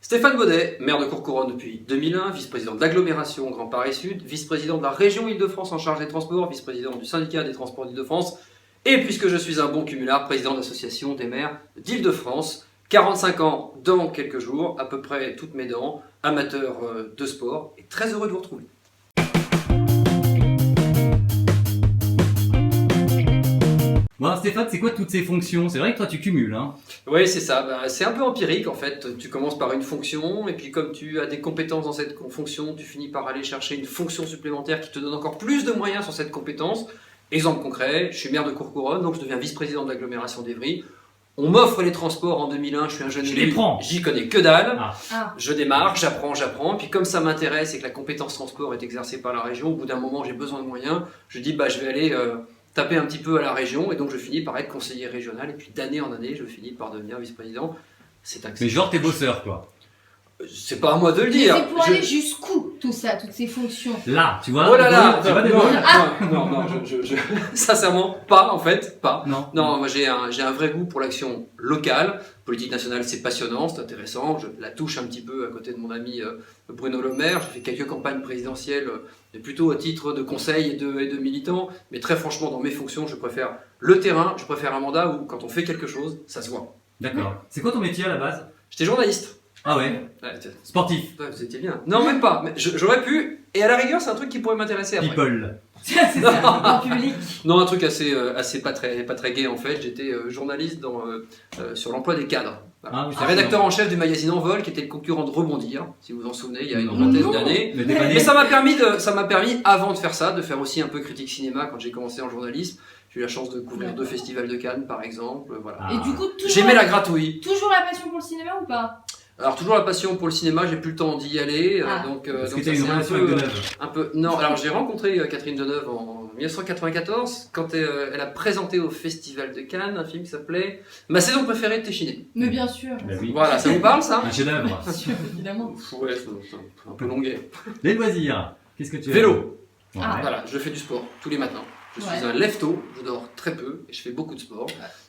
Stéphane Baudet, maire de Courcouronnes depuis 2001, vice-président de l'agglomération Grand Paris Sud, vice-président de la région Île-de-France en charge des transports, vice-président du syndicat des transports d'Île-de-France, et puisque je suis un bon cumulard, président de l'association des maires d'Île-de-France. 45 ans dans quelques jours, à peu près toutes mes dents, amateur de sport, et très heureux de vous retrouver. Bon, Stéphane, c'est quoi toutes ces fonctions? C'est vrai que toi tu cumules, hein? Oui, c'est ça. C'est un peu empirique en fait. Tu commences par une fonction, et puis comme tu as des compétences dans cette fonction, tu finis par aller chercher une fonction supplémentaire qui te donne encore plus de moyens sur cette compétence. Exemple concret, je suis maire de Courcouronnes, donc je deviens vice-président de l'agglomération d'Évry. On m'offre les transports en 2001, je suis un jeune élu, j'y connais que dalle. Je démarre, j'apprends, puis comme ça m'intéresse et que la compétence transport est exercée par la région, au bout d'un moment j'ai besoin de moyens, je dis je vais aller taper un petit peu à la région, et donc je finis par être conseiller régional, et puis d'année en année je finis par devenir vice-président. C'est accessible. Mais genre t'es bosseur quoi. C'est pas à moi de le dire. C'est pour aller jusqu'où tout ça, toutes ces fonctions? Là, tu vois. Oh là là, non, sincèrement, pas en fait, pas. Non, moi j'ai un vrai goût pour l'action locale. Politique nationale, c'est passionnant, c'est intéressant. Je la touche un petit peu à côté de mon ami Bruno Le Maire. J'ai fait quelques campagnes présidentielles, mais plutôt à titre de conseil et de militant. Mais très franchement, dans mes fonctions, je préfère le terrain, je préfère un mandat où quand on fait quelque chose, ça se voit. D'accord. C'est quoi ton métier à la base? J'étais journaliste. Ah ouais, sportif. Ouais, vous étiez bien. Non, même pas. Mais j'aurais pu. Et à la rigueur, c'est un truc qui pourrait m'intéresser après. People. C'est ça, en public. Non, un truc assez pas très gai en fait. J'étais journaliste sur l'emploi des cadres. Voilà. Ah, oui, J'étais rédacteur en chef du magazine Envol, qui était le concurrent de Rebondir, si vous vous en souvenez, il y a une vingtaine d'années. Mais ça m'a permis, avant de faire ça, de faire aussi un peu critique cinéma quand j'ai commencé en journalisme. J'ai eu la chance de couvrir 2 festivals de Cannes, par exemple. Voilà. Ah. Et du coup, J'aimais la gratouille. Toujours la passion pour le cinéma ou pas? Alors toujours la passion pour le cinéma, j'ai plus le temps d'y aller, donc Est-ce que ça, tu as une relation avec Deneuve? un peu. Non, alors j'ai rencontré Catherine Deneuve en 1994 quand elle a présenté au Festival de Cannes un film qui s'appelait Ma saison préférée de Téchiné. Mais bien sûr. Bah oui. Voilà, ça vous parle ça? Un chef-d'œuvre. Bien sûr, évidemment. Ouais, c'est un peu longuet. Les loisirs. Qu'est-ce que tu as? Vélo. Ouais. Voilà, je fais du sport tous les matins. Je suis Ouais. un lève-tôt, je dors très peu et je fais beaucoup de sport.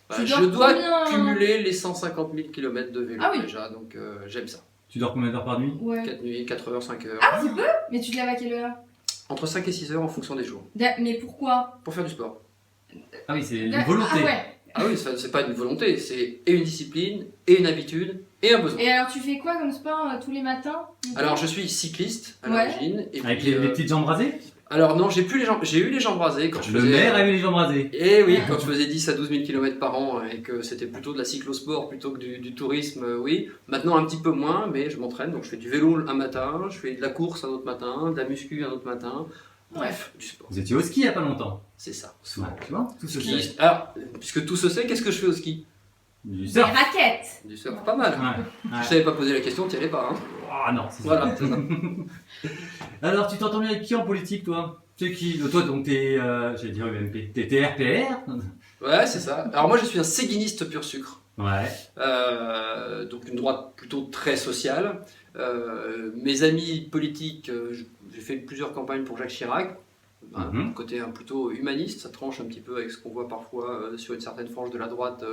Voilà, Tu je dors dois combien cumuler les 150 000 km de vélo Ah oui. déjà, donc j'aime ça. Tu dors combien d'heures par nuit? Ouais. 4 nuits, 4 heures, 5 heures. Ah, c'est peu? Mais tu te lèves à quelle heure? Entre 5 et 6 heures en fonction des jours. Mais pourquoi? Pour faire du sport. Ah oui, c'est une volonté. Ah ouais. Ah oui, c'est pas une volonté, c'est et une discipline, et une habitude, et un besoin. Et alors tu fais quoi comme sport tous les matins? Alors je suis cycliste à Ouais. l'origine. Et Avec puis, les petites jambes rasées? Alors non, j'ai eu les jambes rasées quand je Le faisais... maire avait les jambes rasées. Et oui, quand je faisais 10 à 12 000 km par an et que c'était plutôt de la cyclosport plutôt que du tourisme, oui. Maintenant un petit peu moins, mais je m'entraîne, donc je fais du vélo un matin, je fais de la course un autre matin, de la muscu un autre matin. Bref, du sport. Vous étiez au ski il y a pas longtemps. C'est ça. Ouais, tu vois, tout se Ski. sait. Alors, puisque tout se sait, qu'est-ce que je fais au ski? Du Des surf. raquettes. Du surf, pas mal. Ouais. Je t'avais pas posé la question, t'y allais pas. Hein. Ah non, c'est ça. Voilà, c'est ça. Alors, tu t'entends bien avec qui en politique, toi? C'est qui? Toi, donc, t'es, j'allais dire UMP. T'es RPR? Ouais, c'est ça. Alors moi, je suis un séguiniste pur sucre. Ouais. Donc une droite plutôt très sociale. Mes amis politiques, j'ai fait plusieurs campagnes pour Jacques Chirac. Un côté plutôt humaniste, ça tranche un petit peu avec ce qu'on voit parfois sur une certaine frange de la droite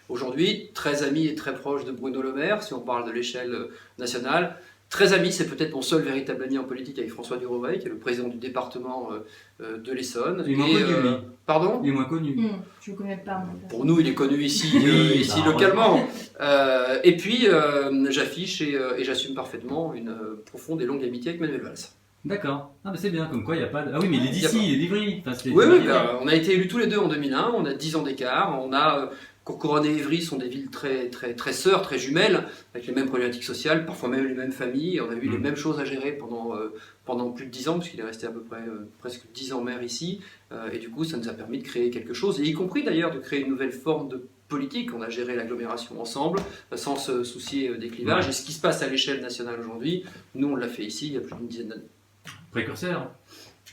aujourd'hui. Très ami et très proche de Bruno Le Maire, si on parle de l'échelle nationale. Très ami, c'est peut-être mon seul véritable ami en politique avec François Duroveil, qui est le président du département de l'Essonne. Il est moins connu, lui. Pardon? Il est moins connu. Je ne connais pas. Pour nous, il est connu ici, Oui, ici bah, localement. Et puis, j'affiche et j'assume parfaitement une profonde et longue amitié avec Manuel Valls. D'accord. Ah, mais c'est bien, comme quoi il n'y a pas de... Ah oui, mais il est Il y a d'ici, pas. il est d'Ivry. Enfin, Oui, on a été élus tous les deux en 2001, on a 10 ans d'écart, on a... Courcouronnes et Évry sont des villes très sœurs, très jumelles, avec les mêmes problématiques sociales, parfois même les mêmes familles. On a eu les mêmes choses à gérer pendant plus de 10 ans, puisqu'il est resté à peu près presque 10 ans maire ici. Et du coup, ça nous a permis de créer quelque chose, et y compris d'ailleurs de créer une nouvelle forme de politique. On a géré l'agglomération ensemble, sans se soucier des clivages. Et ce qui se passe à l'échelle nationale aujourd'hui, nous on l'a fait ici il y a plus d'une dizaine d'années. Précurseur.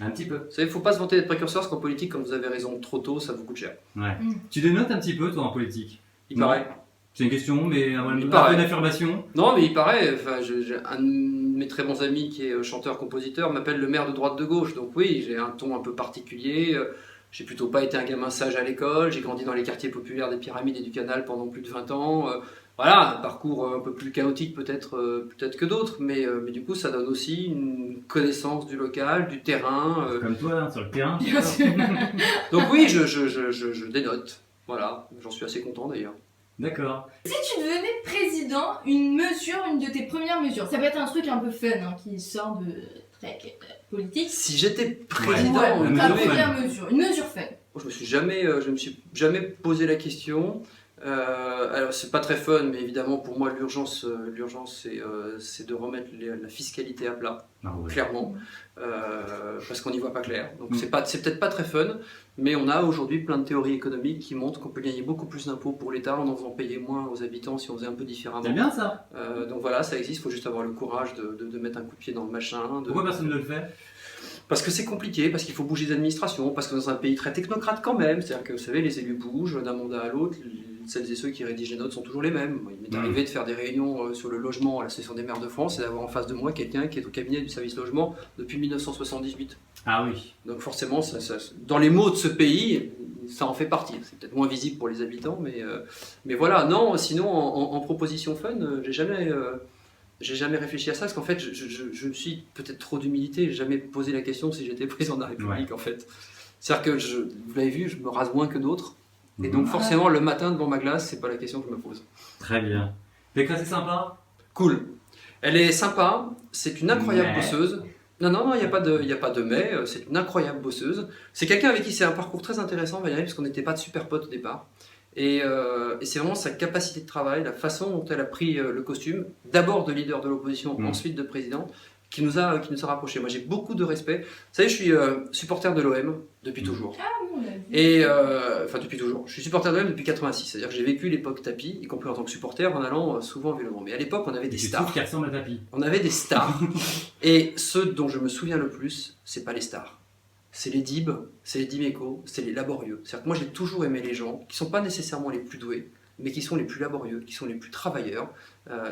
Un petit peu. Vous savez, il ne faut pas se vanter d'être précurseur, parce qu'en politique, comme vous avez raison, trop tôt, ça vous coûte cher. Ouais. Tu dénotes un petit peu, toi, en politique? Il paraît. C'est une question, mais un peu paraît. d'affirmation. Non, mais il paraît. Enfin, j'ai un de mes très bons amis qui est chanteur-compositeur m'appelle le maire de droite de gauche. Donc oui, j'ai un ton un peu particulier. J'ai plutôt pas été un gamin sage à l'école. J'ai grandi dans les quartiers populaires des Pyramides et du Canal pendant plus de 20 ans. Voilà, un parcours un peu plus chaotique peut-être que d'autres, mais du coup ça donne aussi une connaissance du local, du terrain. Comme toi, hein, sur le terrain. Bien sûr. Donc oui, je dénote. Voilà, j'en suis assez content d'ailleurs. D'accord. Si tu devenais président, une de tes premières mesures, ça peut être un truc un peu fun, hein, qui sort de très politique. Si j'étais président, Ouais, une ta mesure première mesure, une mesure fun. je me suis jamais posé la question. Alors c'est pas très fun, mais évidemment pour moi l'urgence c'est de remettre la fiscalité à plat, Ah ouais. clairement, parce qu'on n'y voit pas clair. Donc Mm. c'est peut-être pas très fun, mais on a aujourd'hui plein de théories économiques qui montrent qu'on peut gagner beaucoup plus d'impôts pour l'État en faisant payer moins aux habitants si on faisait un peu différemment. C'est bien ça. Donc voilà, ça existe, il faut juste avoir le courage de mettre un coup de pied dans le machin. Pourquoi personne ne le fait? Parce que c'est compliqué, parce qu'il faut bouger d'administration, parce que dans un pays très technocrate quand même, c'est-à-dire que vous savez, les élus bougent d'un mandat à l'autre, celles et ceux qui rédigent les notes sont toujours les mêmes. Il m'est arrivé de faire des réunions sur le logement à l'Association des maires de France et d'avoir en face de moi quelqu'un qui est au cabinet du service logement depuis 1978. Ah oui. Donc forcément, dans les mots de ce pays, ça en fait partie. C'est peut-être moins visible pour les habitants, mais voilà. Non, sinon, en proposition fun, j'ai jamais réfléchi à ça, parce qu'en fait, je me suis peut-être trop d'humilité, j'ai jamais posé la question si j'étais président de la République, en fait. C'est-à-dire que, vous l'avez vu, je me rase moins que d'autres, et donc forcément, le matin devant ma glace, c'est pas la question que je me pose. Très bien. Pécresse, c'est sympa? Cool. Elle est sympa, c'est une incroyable Mais- bosseuse. Non, il n'y a pas de mais, c'est une incroyable bosseuse. C'est quelqu'un avec qui c'est un parcours très intéressant, Valérie, parce qu'on n'était pas de super potes au départ. Et c'est vraiment sa capacité de travail, la façon dont elle a pris le costume, d'abord de leader de l'opposition, ensuite de présidente, qui nous a rapprochés. Moi j'ai beaucoup de respect. Vous savez, je suis supporter de l'OM depuis toujours. Ah oui, on l'a vu. Et enfin depuis toujours. Je suis supporter de l'OM depuis 86, c'est-à-dire que j'ai vécu l'époque tapis, y compris en tant que supporter, en allant souvent en Vélodrome. Mais à l'époque, on avait des Tu stars. trouves qu'il ressemble à Tapi? On avait des stars. Et ceux dont je me souviens le plus, c'est pas les stars. C'est les Dib, c'est les Dimeco, c'est les laborieux. C'est-à-dire que moi j'ai toujours aimé les gens qui sont pas nécessairement les plus doués, mais qui sont les plus laborieux, qui sont les plus travailleurs.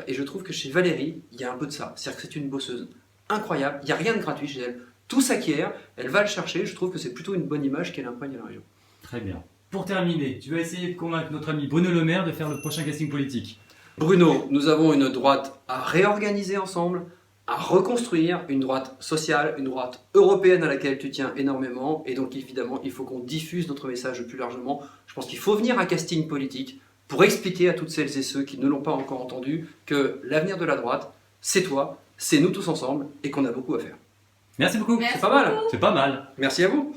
Et je trouve que chez Valérie, il y a un peu de ça. C'est-à-dire que c'est une bosseuse incroyable, il n'y a rien de gratuit chez elle. Tout s'acquiert, elle va le chercher. Je trouve que c'est plutôt une bonne image qu'elle imprègne à la région. Très bien. Pour terminer, tu vas essayer de convaincre notre ami Bruno Le Maire de faire le prochain casting politique. Bruno, nous avons une droite à réorganiser ensemble, à reconstruire, une droite sociale, une droite européenne à laquelle tu tiens énormément, et donc évidemment il faut qu'on diffuse notre message plus largement. Je pense qu'il faut venir à casting politique pour expliquer à toutes celles et ceux qui ne l'ont pas encore entendu que l'avenir de la droite, c'est toi, c'est nous tous ensemble, et qu'on a beaucoup à faire. Merci beaucoup. Merci C'est pas mal. beaucoup. C'est pas mal. Merci à vous.